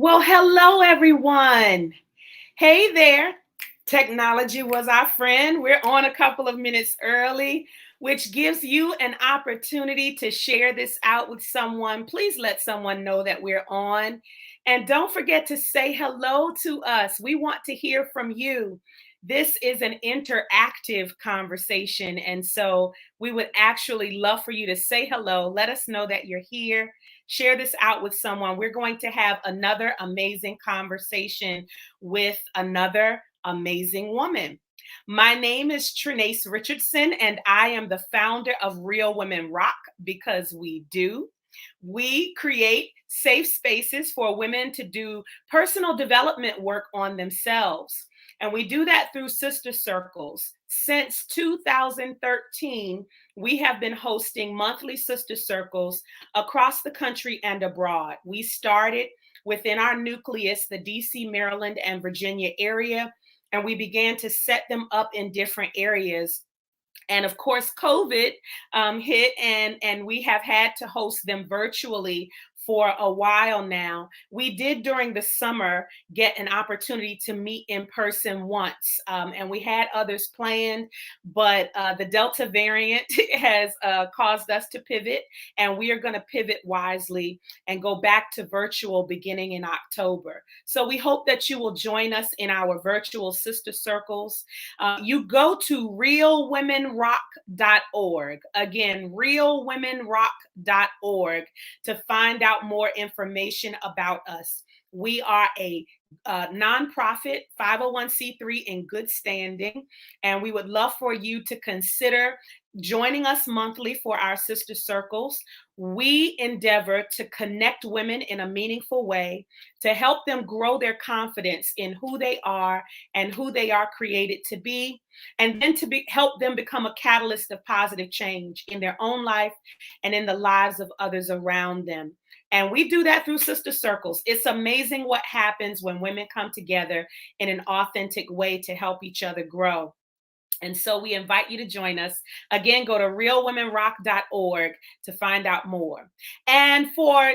Well, hello, everyone. Hey there. Technology was our friend. We're on a couple of minutes early, which gives you an opportunity to share this out with someone. Please let someone know that we're on. And don't forget to say hello to us. We want to hear from you. This is an interactive conversation. And so we would actually love for you to say hello. Let us know that you're here. Share this out with someone. We're going to have another amazing conversation with another amazing woman. My name is Trinace Richardson, and I am the founder of Real Women Rock because we do. We create safe spaces for women to do personal development work on themselves. And we do that through sister circles. Since 2013, we have been hosting monthly sister circles across the country and abroad. We started within our nucleus, the DC, Maryland, and Virginia area, and we began to set them up in different areas. And of course, COVID hit, and we have had to host them virtually for a while now. We did during the summer get an opportunity to meet in person once, and we had others planned, but the Delta variant has caused us to pivot, and we are going to pivot wisely and go back to virtual beginning in October. So we hope that you will join us in our virtual sister circles. You go to realwomenrock.org. Again, realwomenrock.org to find out more information about us. We are a nonprofit 501c3 in good standing, and we would love for you to consider joining us monthly for our sister circles. We endeavor to connect women in a meaningful way to help them grow their confidence in who they are and who they are created to be, and then to help them become a catalyst of positive change in their own life and in the lives of others around them. And we do that through sister circles. It's amazing what happens when women come together in an authentic way to help each other grow. And so we invite you to join us. Again, go to realwomenrock.org to find out more. And for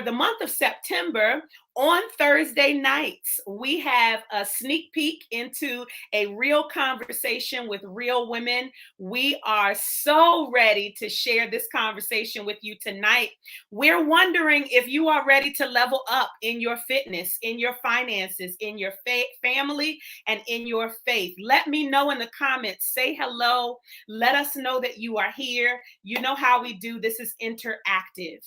the month of September, on Thursday nights, we have a sneak peek into a real conversation with real women. We are so ready to share this conversation with you tonight. We're wondering if you are ready to level up in your fitness, in your finances, in your family, and in your faith. Let me know in the comments. Say hello. Let us know that you are here. You know how we do. This is interactive.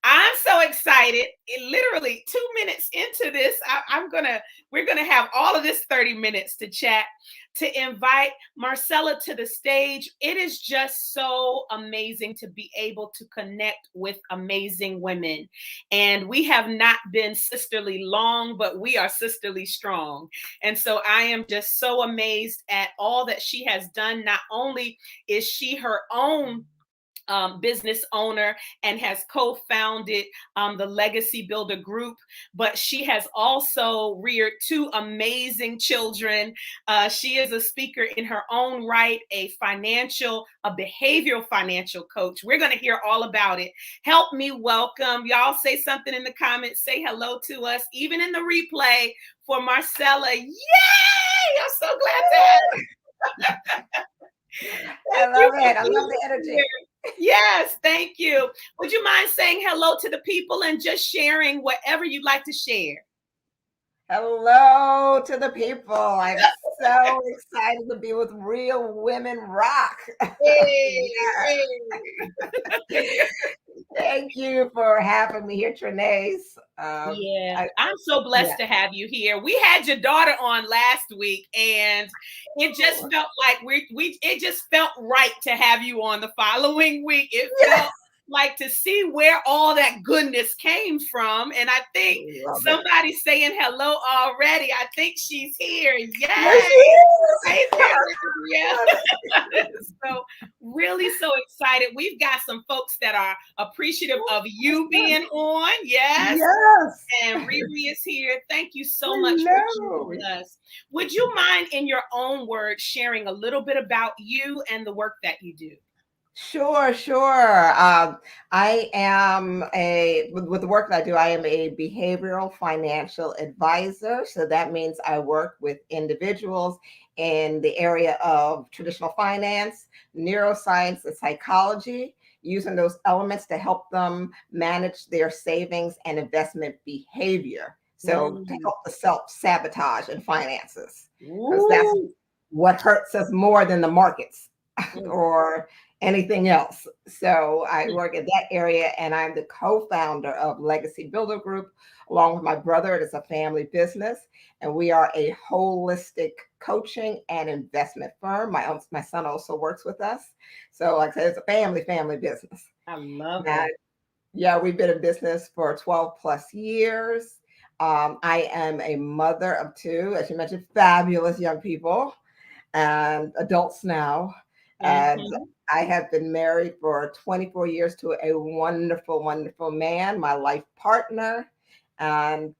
I'm so excited. Literally 2 minutes into this, we're gonna have all of this 30 minutes to chat, to invite Marcella to the stage. It is just so amazing to be able to connect with amazing women. And we have not been sisterly long, but we are sisterly strong. And so I am just so amazed at all that she has done. Not only is she her own business owner and has co-founded the Legacy Builder Group, but she has also reared two amazing children. She is a speaker in her own right, a behavioral financial coach. We're going to hear all about it. Help me welcome, y'all say something in the comments, say hello to us, even in the replay for Marcella. Yay! I'm so glad to have you. I love it. I love the energy. Yes, thank you. Would you mind saying hello to the people and just sharing whatever you'd like to share? Hello to the people. I'm so excited to be with Real Women Rock. Hey, hey. Thank you for having me here, Trinace. I'm so blessed to have you here. We had your daughter on last week, and it just felt like it just felt right to have you on the following week. It felt like to see where all that goodness came from. And I think somebody's saying hello already. I think she's here. Yay! Yeah. So really so excited. We've got some folks that are appreciative of you being on. Yes. And Riri is here. Thank you so much for joining us. Would you mind, in your own words, sharing a little bit about you and the work that you do? Sure, sure. I am with the work that I do, I am a behavioral financial advisor. So that means I work with individuals in the area of traditional finance, neuroscience, and psychology, using those elements to help them manage their savings and investment behavior. So to Mm. help the self-sabotage in finances, because that's Ooh. what hurts us more than the markets Mm. or anything else. So I work in that area, and I'm the co-founder of Legacy Builder Group, along with my brother. It is a family business, and we are a holistic coaching and investment firm. My son also works with us. So like I said, it's a family business. I love And that. yeah, we've been in business for 12 plus years. I am a mother of two, as you mentioned, fabulous young people and adults now. And Hmm. I have been married for 24 years to a wonderful, wonderful man, my life partner. And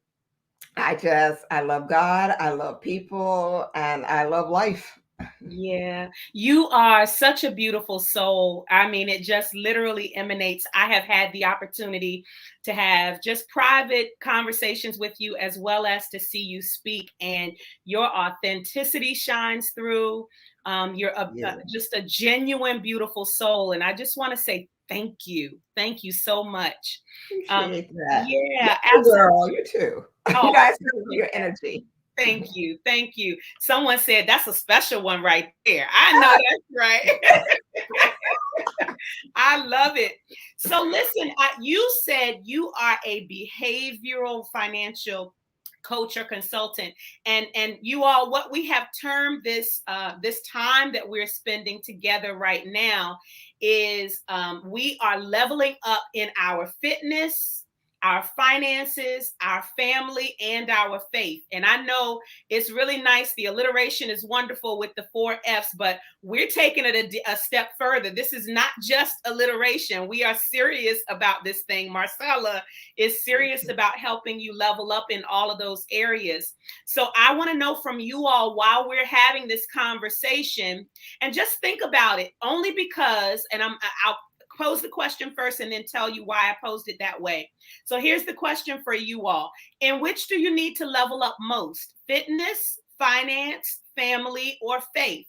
I love God, I love people, and I love life. Yeah, you are such a beautiful soul. I mean, it just literally emanates. I have had the opportunity to have just private conversations with you as well as to see you speak, and your authenticity shines through. You're Yeah, just a genuine, beautiful soul. And I just want to say thank you. Thank you so much. Um, appreciate that. You yeah, too, absolutely. girl. You too. Oh, You I guys have appreciate your that. energy. Thank you. Thank you. Someone said that's a special one right there. I know that's right. I love it. So listen, you said you are a behavioral financial coach or consultant, and you all, what we have termed this time that we're spending together right now is, we are leveling up in our fitness, our finances, our family, and our faith. And I know it's really nice. The alliteration is wonderful with the 4 F's, but we're taking it a step further. This is not just alliteration. We are serious about this thing. Marcella is serious about helping you level up in all of those areas. So I want to know from you all, while we're having this conversation, and just think about it, only because, and I'll pose the question first and then tell you why I posed it that way. So here's the question for you all. In which do you need to level up most? Fitness, finance, family, or faith?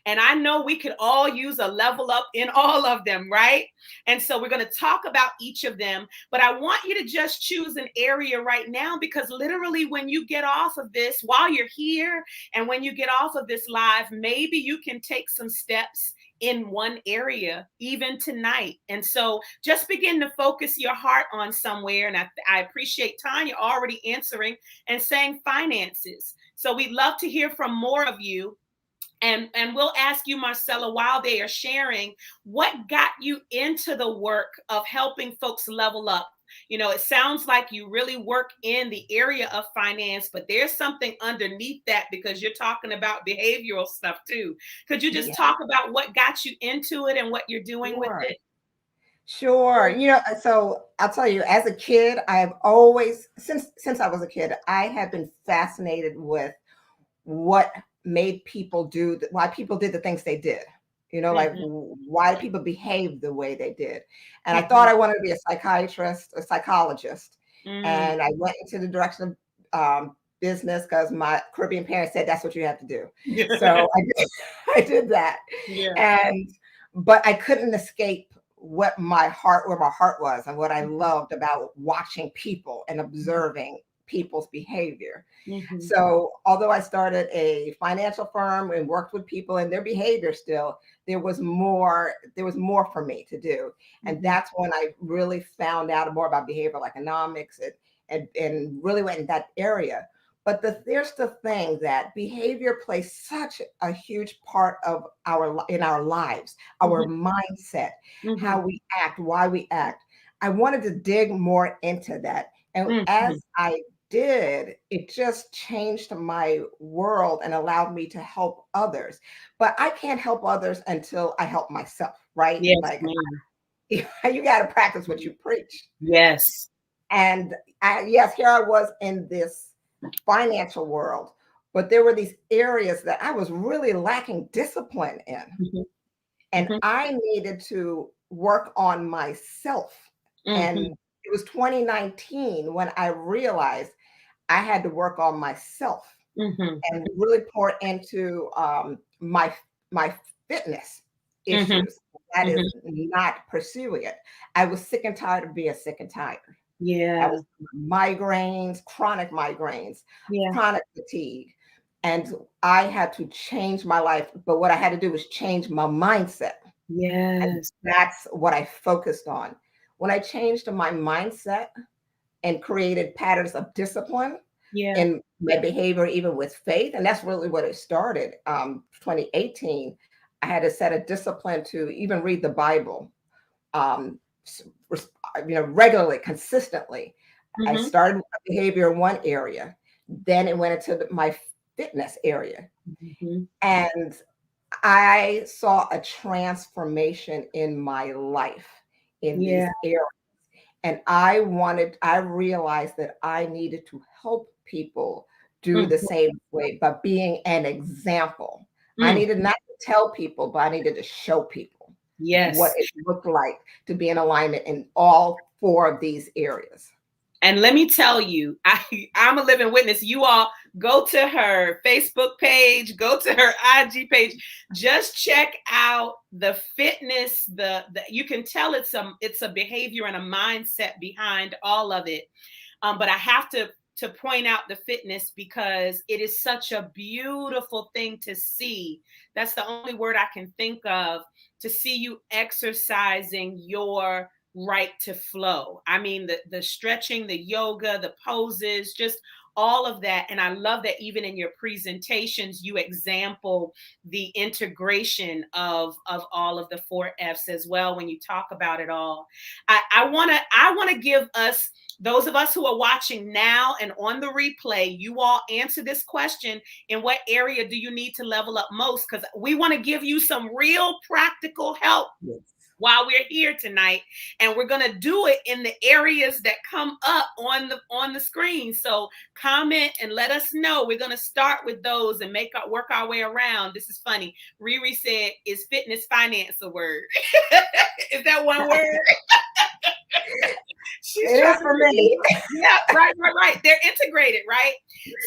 And I know we could all use a level up in all of them, right? And so we're going to talk about each of them. But I want you to just choose an area right now, because literally, when you get off of this, while you're here, and when you get off of this live, maybe you can take some steps in one area even tonight. And so just begin to focus your heart on somewhere. And I appreciate Tanya already answering and saying finances. So we'd love to hear from more of you. And we'll ask you, Marcella, while they are sharing, what got you into the work of helping folks level up? You know, it sounds like you really work in the area of finance, but there's something underneath that, because you're talking about behavioral stuff too. Could you just Yeah, talk about what got you into it and what you're doing with sure. it? Sure. So I'll tell you, as a kid, I've always, since I was a kid, I have been fascinated with what made people do, why people did the things they did. Like Mm-hmm, why people behaved the way they did. And I thought mm-hmm, I wanted to be a psychiatrist, a psychologist. mm. And I went into the direction of business because my Caribbean parents said that's what you have to do. So I did that. Yeah. And but I couldn't escape where my heart was, and what I loved about watching people and observing people's behavior. Mm-hmm, So, although I started a financial firm and worked with people and their behavior still, there was more. There was more for me to do, and mm-hmm, that's when I really found out more about behavioral economics and really went in that area. But there's the thing that behavior plays such a huge part of in our lives, our mindset, mm-hmm, how we act, why we act. I wanted to dig more into that, and mm-hmm. as I did, it just changed my world and allowed me to help others. But I can't help others until I help myself, right? Yes, Like ma'am. you got to practice what you preach. Yes. And yes, here I was in this financial world, but there were these areas that I was really lacking discipline in. Mhm. And Mhm. I needed to work on myself. And Mhm. it was 2019 when I realized I had to work on myself Mhm. and really pour into my fitness Mhm. issues. That is Mhm. not pursuing it. I was sick and tired of being sick and tired. I Yeah. was migraines, Yeah. chronic fatigue. And I had to change my life. But what I had to do was change my mindset. And Yes. that's what I focused on. When I changed my mindset and created patterns of discipline Yeah. in my behavior, even with faith, and that's really what it started. 2018, I had to set a discipline to even read the Bible, um, regularly, consistently. I Mhm. started with behavior in one area, then it went into my fitness area, Mhm. and I saw a transformation in my life in Yeah. these areas. And I realized that I needed to help people do the Mhm. same way by being an example. I Mm. needed not to tell people, but I needed to show people what Yes. it looked like to be in alignment in all four of these areas. And let me tell you, I'm a living witness. You all go to her Facebook page, go to her IG page, just check out the fitness, the you can tell it's a behavior and a mindset behind all of it. But I have to point out the fitness because it is such a beautiful thing to see. That's the only word I can think of, to see you exercising your right to flow. I mean, the stretching, the yoga, the poses, just all of that. And I love that even in your presentations, you example the integration of all of the four F's as well when you talk about it all. I wanna give us, those of us who are watching now and on the replay, you all answer this question: in what area do you need to level up most? Because we want to give you some real practical help Yes. while we're here tonight, and we're going to do it in the areas that come up on the screen. So comment and let us know. We're going to start with those and work our way around. This is funny. Riri said, is fitness finance a word? Is that one word? It She's trying is to for see. me. Yeah, right. They're integrated, right?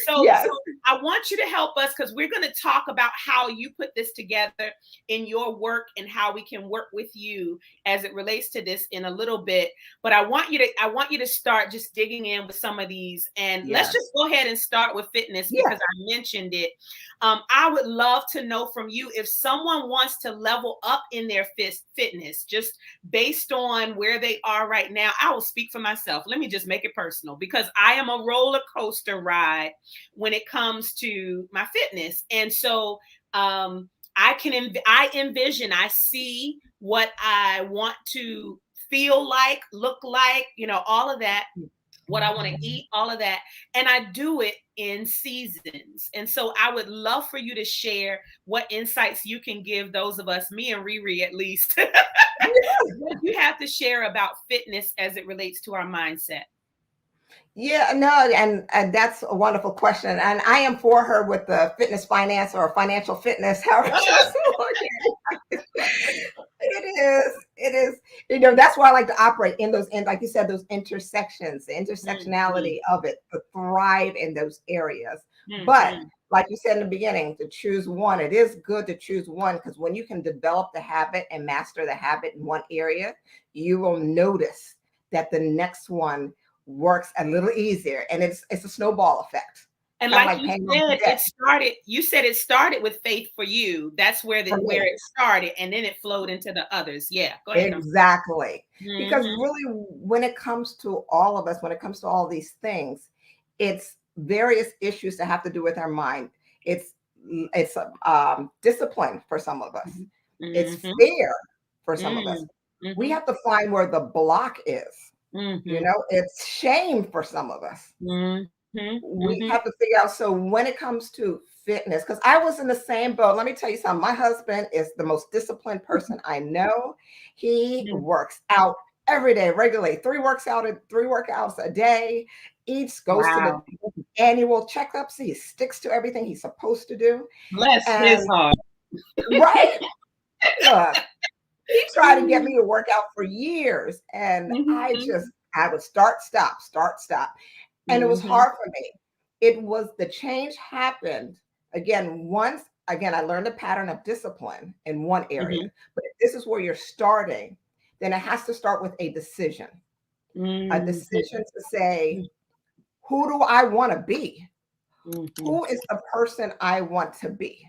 So Yes. I want you to help us, because we're going to talk about how you put this together in your work and how we can work with you as it relates to this in a little bit. But I want you to start just digging in with some of these, and let's Yes. just go ahead and start with fitness Yes. because I mentioned it. I would love to know from you if someone wants to level up in their fitness, just based on where they are right now. I will speak for myself. Let me just make it personal, because I am a roller coaster ride when it comes to my fitness. And so I envision, I see what I want to feel like, look like, all of that, what I want to eat, all of that. And I do it in seasons. And so I would love for you to share what insights you can give those of us, me and Riri at least, what you have to share about fitness as it relates to our mindset. Yeah, no, and that's a wonderful question. And I am for her with the fitness finance or financial fitness, however she wants to look at it. It is, that's why I like to operate in those, in, like you said, those intersections, the Mhm, intersectionality of it, to thrive in those areas. But mhm. like you said in the beginning, to choose one, it is good to choose one, because when you can develop the habit and master the habit in one area, you will notice that the next one works a little easier, and it's a snowball effect, And kind of like like you paying off said, debt you said it started with faith for you. That's for where me. it started, and then it flowed into the others. Yeah, go ahead. Exactly. Because Mm-hmm. really, when it comes to all of us, when it comes to all these things, it's various issues that have to do with our mind. It's it's discipline for some of us. It's Mm-hmm. fear for some of us. We Mm-hmm. have to find where the block is. Mm-hmm. It's shame for some of us. Mm-hmm. We Mm-hmm. have to figure out. So when it comes to fitness, because I was in the same boat. Let me tell you something. My husband is the most disciplined person I know. He works out every day regularly, three workouts a day. Each goes to the Wow. annual checkups. He sticks to everything he's supposed to do. Bless his And heart. right. Look, he tried to get me to work out for years, and Mhm. I would start, stop, start, stop. And it was Mhm. hard for me. It was the change happened again, I learned a pattern of discipline in one area. Mhm. But if this is where you're starting, then it has to start with a Mhm. decision to say, who do I want to be? Mhm. Who is the person I want to be?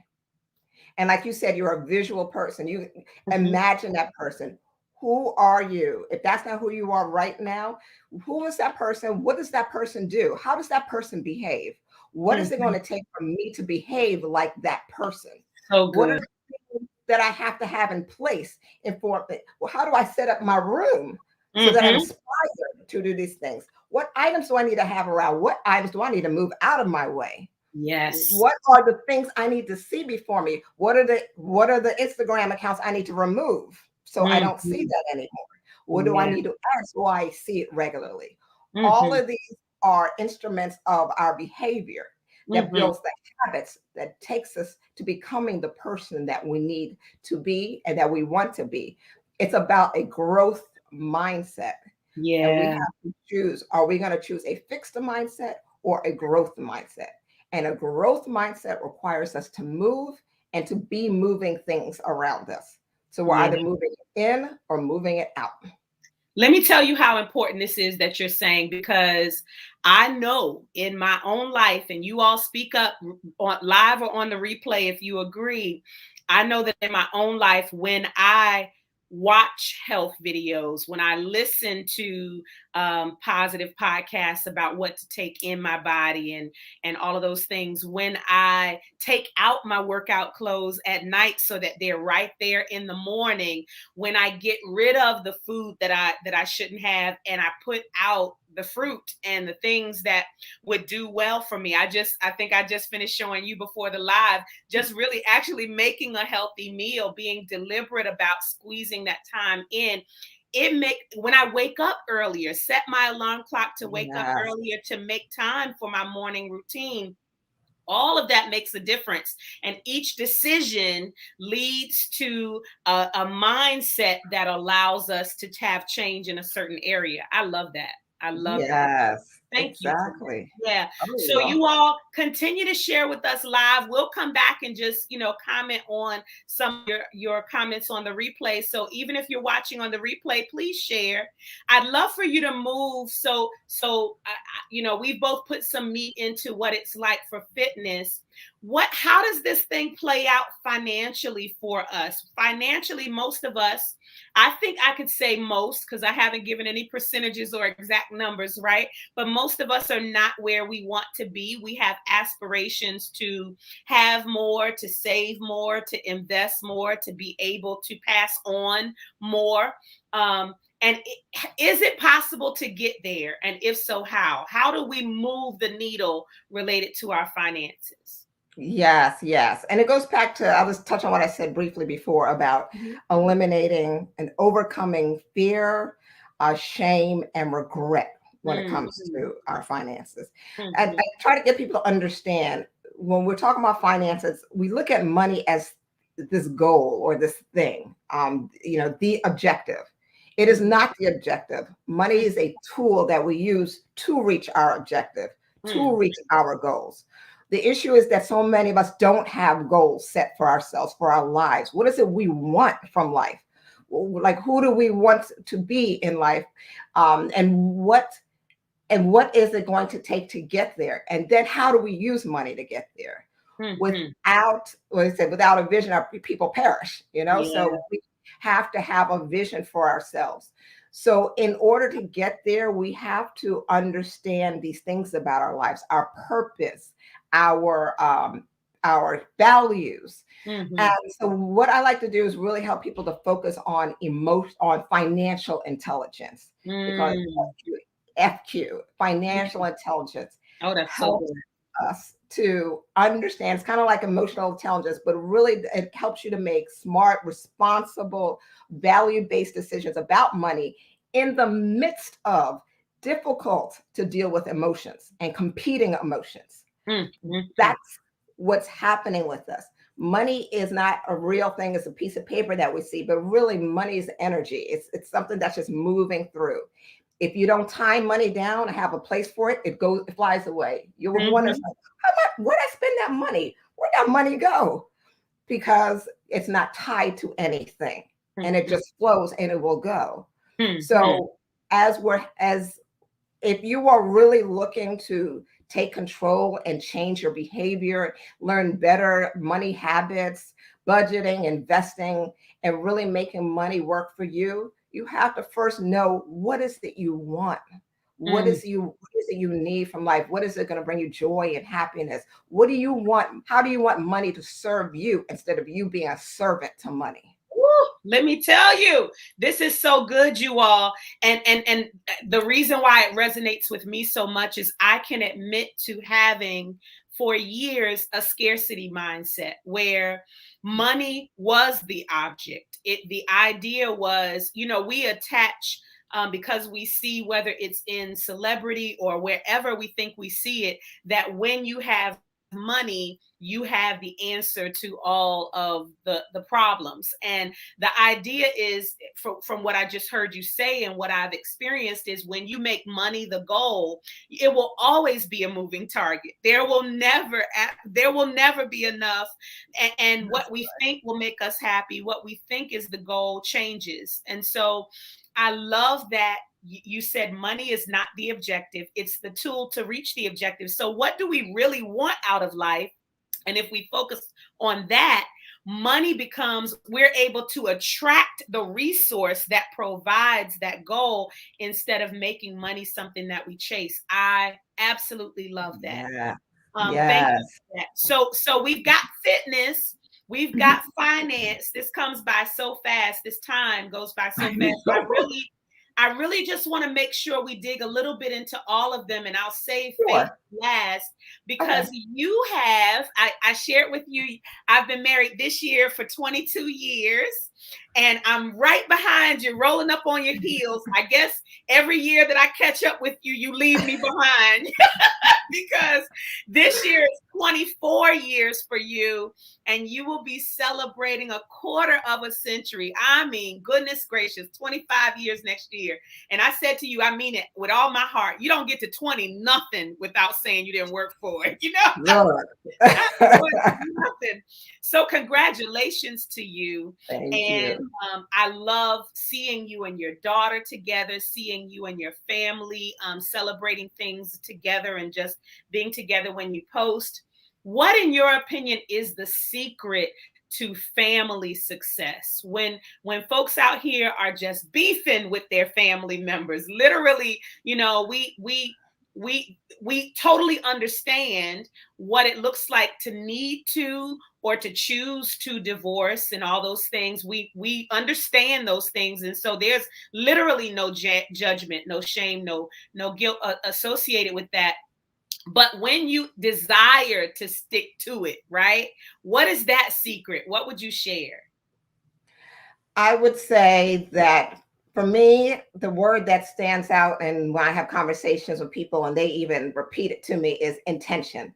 And like you said, you're a visual person. You Mhm. imagine that person. Who are you? If that's not who you are right now, who is that person? What does that person do? How does that person behave? What is it going Mhm. to take for me to behave like that person? So What are good. the things that I have to have in place for it? Well, how do I set up my room so that I'm Mhm. inspired to do these things? What items do I need to have around? What items do I need to move out of my way? Yes. What are the things I need to see before me? What are the Instagram accounts I need to remove so I don't see Mhm. that anymore? What do I Yeah. need to add so I see it regularly? All Mhm. of these are instruments of our behavior that Mhm. builds the habits that takes us to becoming the person that we need to be and that we want to be. It's about a growth mindset. And we Yeah. have to choose, are we going to choose a fixed mindset or a growth mindset? And a growth mindset requires us to move and to be moving things around us. So we're Yeah. either moving it in or moving it out. Let me tell you how important this is that you're saying, because I know in my own life, and you all speak up on live or on the replay if you agree. I know that in my own life, when I watch health videos, when I listen to positive podcasts about what to take in my body and all of those things, when I take out my workout clothes at night so that they're right there in the morning, when I get rid of the food that I shouldn't have, and I put out the fruit and the things that would do well for me. I think I just finished showing you before the live, just really actually making a healthy meal, being deliberate about squeezing that time in. It make when I wake up earlier, set my alarm clock to wake up Yes. earlier to make time for my morning routine. All of that makes a difference, and each decision leads to a mindset that allows us to have change in a certain area. I love that. I love that. Yes. Thank you for that. Exactly. Yeah. Oh, you're So you welcome. all continue to share with us live. We'll come back and just, comment on some of your comments on the replay. So even if you're watching on the replay, please share. I'd love for you to move. We've both put some meat into what it's like for fitness. How does this thing play out financially for us? Financially, most of us, I think I could say most, because I haven't given any percentages or exact numbers, right? But most of us are not where we want to be. We have aspirations to have more, to save more, to invest more, to be able to pass on more. And is it possible to get there? And if so, how? How do we move the needle related to our finances? Yes, yes. And it goes back to, I was touching on what I said briefly before about Mhm. eliminating and overcoming fear, shame, and regret when it comes Mhm. to our finances. And Mhm. I try to get people to understand when we're talking about finances, we look at money as this goal or this thing, the objective. It is Mhm. not the objective. Money is a tool that we use to reach our objective, to Mhm. reach our goals. The issue is that so many of us don't have goals set for ourselves, for our lives. What is it we want from life? Like, who do we want to be in life? And what is it going to take to get there? And then how do we use money to get there? Mhm. Without, what I said, without a vision, our people perish, Yeah. So we have to have a vision for ourselves. So in order to get there, we have to understand these things about our lives, our purpose, our values. And Mhm. so what I like to do is really help people to focus on on financial intelligence, because Mm. FQ, financial Mhm. intelligence, Oh, that's so helps good. us to understand. It's kind of like emotional intelligence, but really it helps you to make smart, responsible, value-based decisions about money in the midst of difficult to deal with emotions and competing emotions. Mhm. That's what's happening with us. money is not a real thing. It's a piece of paper that we see, but really money is energy. It's something that's just moving through. If you don't tie money down and have a place for it, it flies away. You will wonder, Mhm. where'd I spend that money? Where'd that money go? Because it's not tied to anything, and it Mhm. just flows and it will go. Mhm. So as if you are really looking to take control and change your behavior, learn better money habits, budgeting, investing, and really making money work for you, you have to first know what is it you want. Mm. What is it you need from life? What is it going to bring you joy and happiness? What do you want? How do you want money to serve you instead of you being a servant to money? Woo, let me tell you, this is so good, you all. And the reason why it resonates with me so much is I can admit to having for years a scarcity mindset where money was the object. The idea was, we attach because we see whether it's in celebrity or wherever we think we see it, that when you have money, you have the answer to all of the problems. And the idea is, from what I just heard you say and what I've experienced, is when you make money the goal, it will always be a moving target. There will never be enough. And what we think will make us happy, what we think is the goal, changes. And so I love that you said money is not the objective, it's the tool to reach the objective. So what do we really want out of life? And if we focus on that, money becomes, we're able to attract the resource that provides that goal instead of making money something that we chase. I absolutely love that. Yeah. Thank you Yes. for that. So we've got fitness, we've got finance. This comes by so fast. This time goes by so I fast. know. I really just want to make sure we dig a little bit into all of them, and I'll save faith Sure. last because Okay. I shared with you, I've been married this year for 22 years, and I'm right behind you, rolling up on your heels. I guess every year that I catch up with you, you leave me behind. Because this year is 24 years for you, and you will be celebrating a quarter of a century. I mean, goodness gracious, 25 years next year. And I said to you, I mean it with all my heart. You don't get to 20 nothing without saying you didn't work for it. Look. Nothing. So congratulations to you. Thank And you. I love seeing you and your daughter together, seeing you and your family celebrating things together, and just being together when you post. What, in your opinion, is the secret to family success? When folks out here are just beefing with their family members, literally, we totally understand what it looks like to need to, or to choose to divorce and all those things. We understand those things, and so there's literally no judgment, no shame, no guilt associated with that. But when you desire to stick to it, right? What is that secret? What would you share? I would say that for me, the word that stands out, and when I have conversations with people and they even repeat it to me, is intention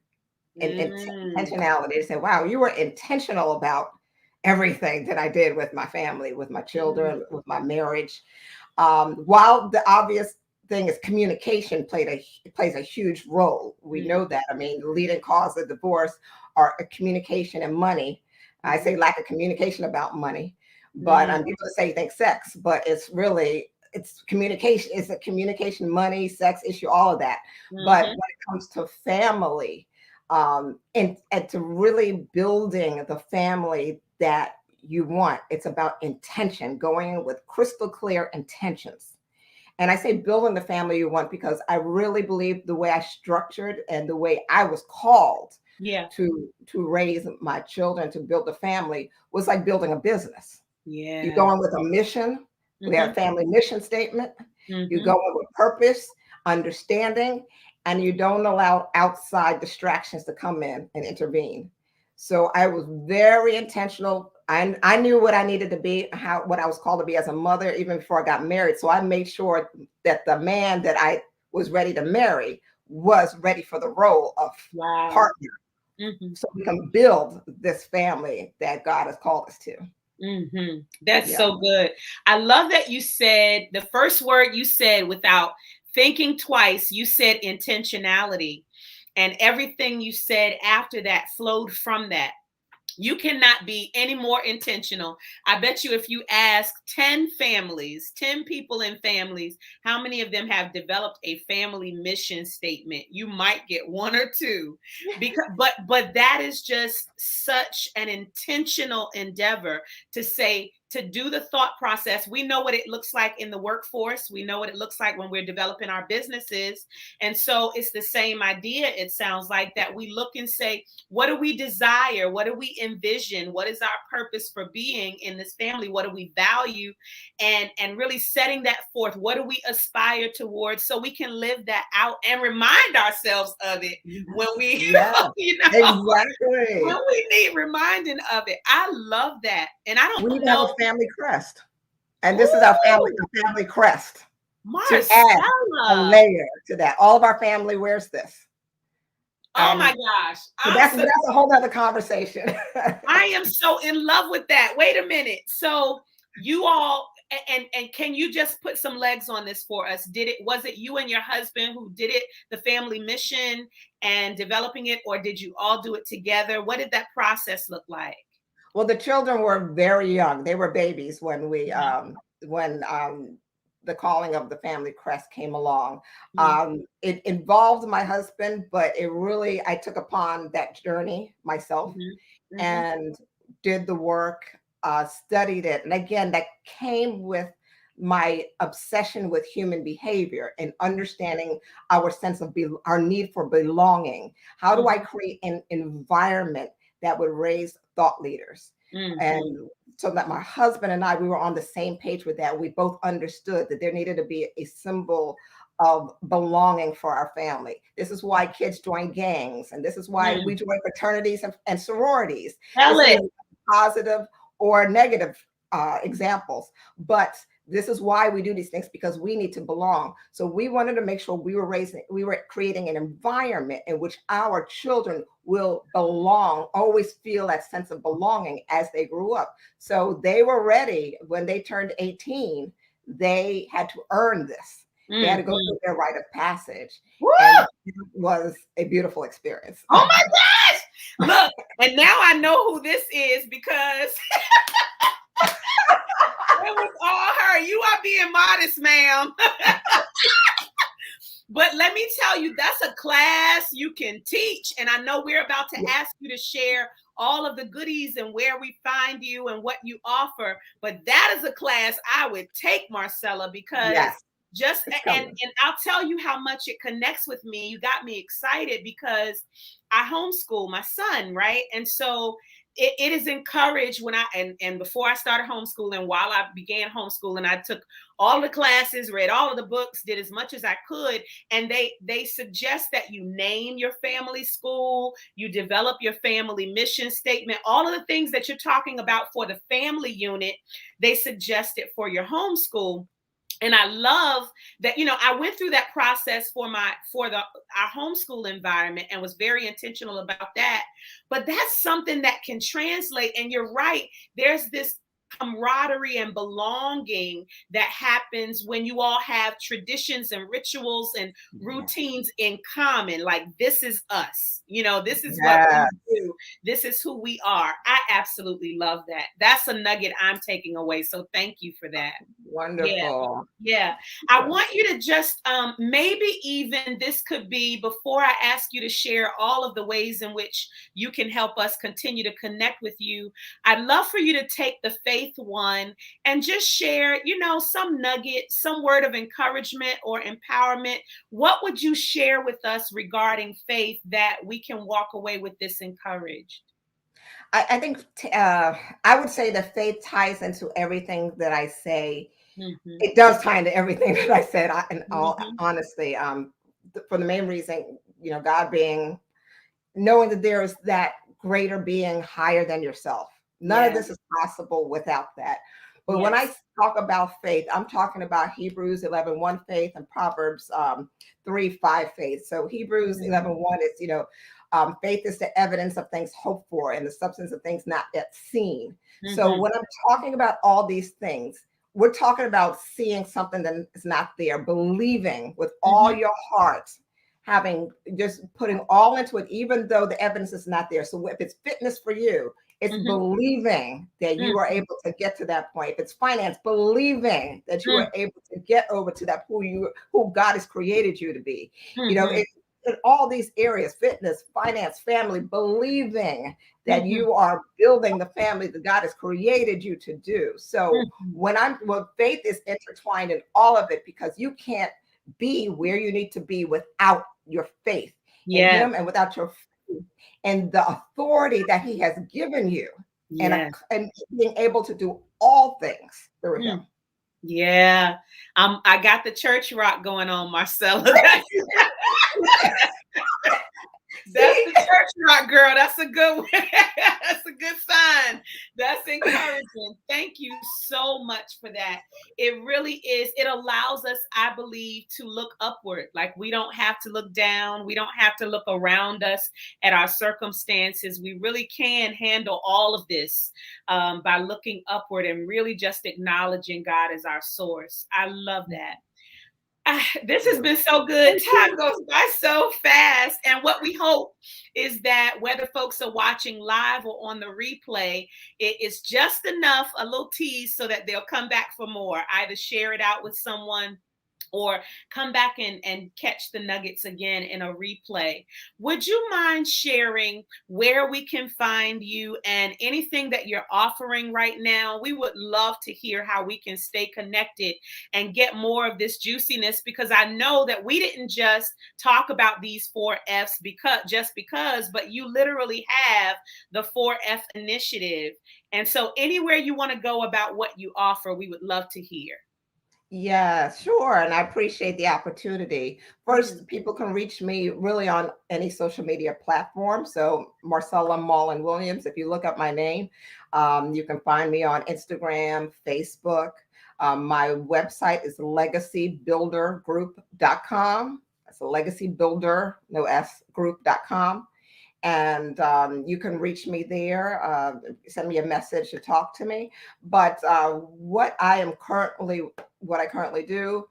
and Mm, intentionality. They say, wow, you were intentional about everything that I did with my family, with my mm, children, with my marriage. While the obvious thing is communication plays a huge role. We know mm, that. I mean, the leading cause of divorce are communication and money. I say mm, lack of communication about money, but mm, people say think sex, but it's communication. It's a communication, money, sex issue, all of that. But when mhm, it comes to family, and to really building the family that you want, it's about intention, going in with crystal clear intentions. And I say building the family you want because I really believe the way I structured and the way I was called yeah, to raise my children, to build a family, was like building a business. You yeah, go in with a mission. We have a mhm, family mission statement. You go mhm, in with purpose, understanding, and you don't allow outside distractions to come in and intervene. So I was very intentional. I knew what I needed to be, what I was called to be as a mother, even before I got married. So I made sure that the man that I was ready to marry was ready for the role of wow, partner, Mm-hmm. so we can build this family that God has called us to. Mm-hmm. That's Yeah. so good. I love that you said the first word you said without thinking twice, you said intentionality. And everything you said after that flowed from that. You cannot be any more intentional. I bet you if you ask 10 families, 10 people in families, how many of them have developed a family mission statement, you might get one or two. Because but that is just such an intentional endeavor to say, to do the thought process. We know what it looks like in the workforce. We know what it looks like when we're developing our businesses. And so it's the same idea, it sounds like, that we look and say, what do we desire? What do we envision? What is our purpose for being in this family? What do we value? And really setting that forth. What do we aspire towards, so we can live that out and remind ourselves of it when we, Yeah, you know, exactly. when we need reminding of it. I love that. And I We need don't to have a know. family crest. And this is Ooh, our family crest to add a Marcella. layer to that. All of our family wears this. Oh my And gosh. that's a whole other conversation. I am so in love with that. Wait a minute. So you all, and can you just put some legs on this for us? Was it you and your husband who did it, the family mission and developing it, or did you all do it together? What did that process look like? Well, the children were very young. They were babies when the calling of the family crest came along. Mm-hmm. It involved my husband, but I took upon that journey myself Mm-hmm. Mm-hmm. and did the work, studied it. And again, that came with my obsession with human behavior and understanding our our need for belonging. How do I Mm-hmm. create an environment that would raise thought leaders? Mm-hmm. And so that my husband and I, we were on the same page with that. We both understood that there needed to be a symbol of belonging for our family. This is why kids join gangs, and this is why Mm. we join fraternities and sororities. Tell This it. isn't positive or negative examples, but this is why we do these things, because we need to belong. So we wanted to make sure we were creating an environment in which our children will belong, always feel that sense of belonging as they grew up. So they were ready when they turned 18. They had to earn this. They had to go Mm-hmm. through their rite of passage. Woo! And it was a beautiful experience. Oh my gosh. Look, and now I know who this is, because it was all her. You are being modest, ma'am. But let me tell you, that's a class you can teach. And I know we're about to ask you to share all of the goodies and where we find you and what you offer. But that is a class I would take, Marcella, because Yes, just, it's and coming. I'll tell you how much it connects with me. You got me excited because I homeschool my son, right? And so it is encouraged when and before I started homeschooling, while I began homeschooling, I took all the classes, read all of the books, did as much as I could. And they suggest that you name your family school, you develop your family mission statement, all of the things that you're talking about for the family unit, they suggest it for your homeschool. And I love that, I went through that process for our homeschool environment and was very intentional about that. But that's something that can translate. And you're right, there's this camaraderie and belonging that happens when you all have traditions and rituals and routines in common. Like, this is us, this is what we Yes. do, this is who we are. I absolutely love that. That's a nugget I'm taking away, so thank you for that. Yeah. Wonderful. Yeah. I want you to just maybe even this could be before I ask you to share all of the ways in which you can help us continue to connect with you. I'd love for you to take the faith one and just share, some nugget, some word of encouragement or empowerment. What would you share with us regarding faith that we can walk away with this encouraged? I think I would say that faith ties into everything that I say. Mm-hmm. It does tie into everything that I said. In all Mm-hmm. honesty, for the main reason, God being, knowing that there is that greater being higher than yourself. None of this is possible without that. But when I talk about faith, I'm talking about Hebrews 11:1 faith and Proverbs 3:5 faith. So Hebrews 11:1 is, Faith is the evidence of things hoped for and the substance of things not yet seen. So Mm-hmm. when I'm talking about all these things, we're talking about seeing something that is not there, believing with all Mm-hmm. your heart, having just putting all into it, even though the evidence is not there. So if it's fitness for you, it's Mm-hmm. believing that you are able to get to that point. If it's finance, believing that you are able to get over to that who God has created you to be. You know, Mm-hmm. in all these areas, fitness, finance, family, believing that Mm-hmm. you are building the family that God has created you to do. So Mm-hmm. well, faith is intertwined in all of it, because you can't be where you need to be without your faith in Yes. Him and without your faith and the authority that He has given you, Yes. and being able to do all things through Him. Yeah. I got the church rock going on, Marcella. That's See? the church rock, girl. That's a good one. That's a good sign. That's encouraging. Thank you so much for that. It really is. It allows us, I believe, to look upward. Like, we don't have to look down. We don't have to look around us at our circumstances. We really can handle all of this by looking upward and really just acknowledging God as our source. I love that. This has been so good. Time goes by so fast. And what we hope is that whether folks are watching live or on the replay, it is just enough, a little tease, so that they'll come back for more. Either share it out with someone or come back and catch the nuggets again in a replay. Would you mind sharing where we can find you and anything that you're offering right now? We would love to hear how we can stay connected and get more of this juiciness, because I know that we didn't just talk about these 4Fs because, but you literally have the 4F initiative. And so anywhere you want to go about what you offer, we would love to hear. Yeah, sure. And I appreciate the opportunity. Mm-hmm. First, people can reach me really on any social media platform. So, Marcella Mollon-Williams, if you look up my name, you can find me on Instagram, Facebook. My website is legacybuildergroup.com. That's a legacy builder, no S, group.com. And you can reach me there, send me a message to talk to me. But what I currently do,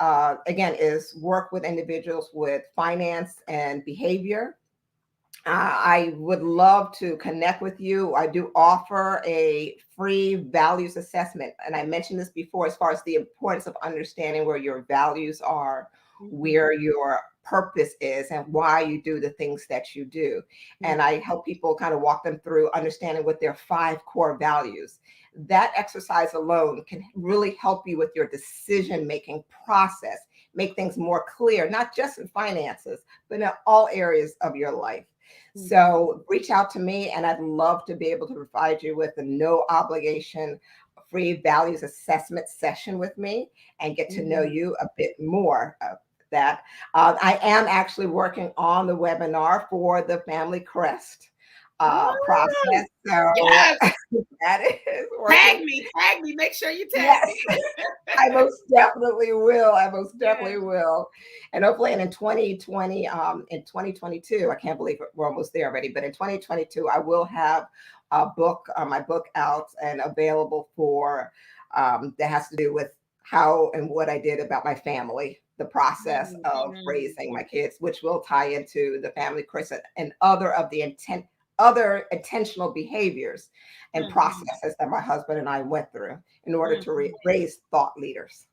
again, is work with individuals with finance and behavior. I would love to connect with you. I do offer a free values assessment. And I mentioned this before, as far as the importance of understanding where your values are, where your purpose is, and why you do the things that you do. And I help people kind of walk them through understanding what their 5 core values. That exercise alone can really help you with your decision-making process, make things more clear, not just in finances, but in all areas of your life. So reach out to me, and I'd love to be able to provide you with a no obligation free values assessment session with me and get to know you a bit more of that. I am actually working on the webinar for the Family Crest process. So Yes. that is Tag working. me, make sure you tag Yes. me. I most definitely will. I most definitely Yes. will. And hopefully, and in 2020, in 2022, I can't believe we're almost there already, but in 2022, I will have a book, my book out and available for, that has to do with how and what I did about my family, the process of raising my kids, which will tie into the family curse and other intentional behaviors and processes that my husband and I went through in order to raise thought leaders.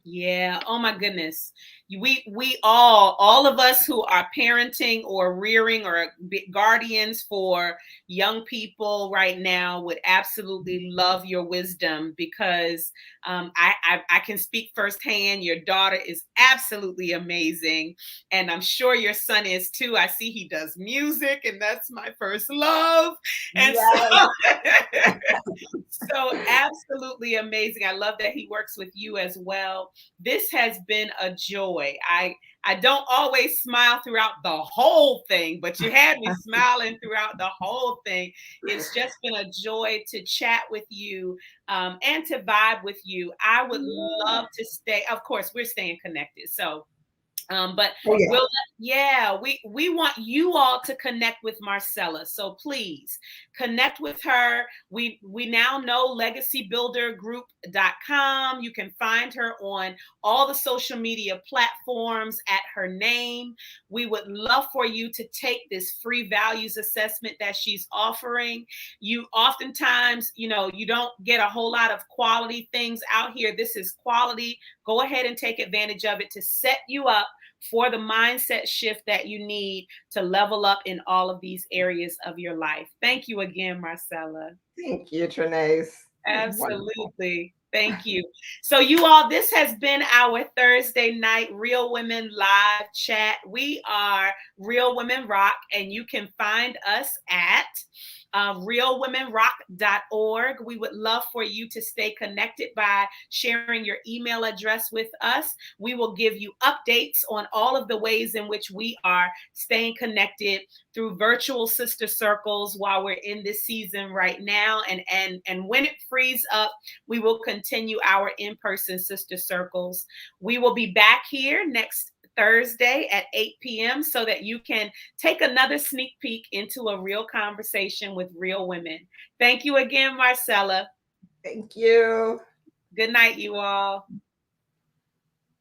Yeah. Oh my goodness. We all of us who are parenting or rearing or guardians for young people right now would absolutely love your wisdom, because I can speak firsthand. Your daughter is absolutely amazing, and I'm sure your son is too. I see he does music, and that's my first love. And Yes. so absolutely amazing. I love that he works with you as well. This has been a joy. I don't always smile throughout the whole thing, but you had me smiling throughout the whole thing. It's just been a joy to chat with you and to vibe with you. I would love to stay. Of course, we're staying connected. So But Oh, yeah. we want you all to connect with Marcella. So please connect with her. We now know legacybuildergroup.com. You can find her on all the social media platforms at her name. We would love for you to take this free values assessment that she's offering. You oftentimes, you don't get a whole lot of quality things out here. This is quality. Go ahead and take advantage of it to set you up for the mindset shift that you need to level up in all of these areas of your life. Thank you again, Marcella. Thank you, Trinace. Wonderful. Absolutely. Thank you. So, you all, this has been our Thursday night Real Women live chat. We are Real Women Rock, and you can find us at realwomenrock.org. We would love for you to stay connected by sharing your email address with us. We will give you updates on all of the ways in which we are staying connected through virtual sister circles while we're in this season right now. And when it frees up, we will continue our in-person sister circles. We will be back here next Thursday at 8 p.m. so that you can take another sneak peek into a real conversation with real women. Thank you again, Marcella. Thank you. Good night, you all.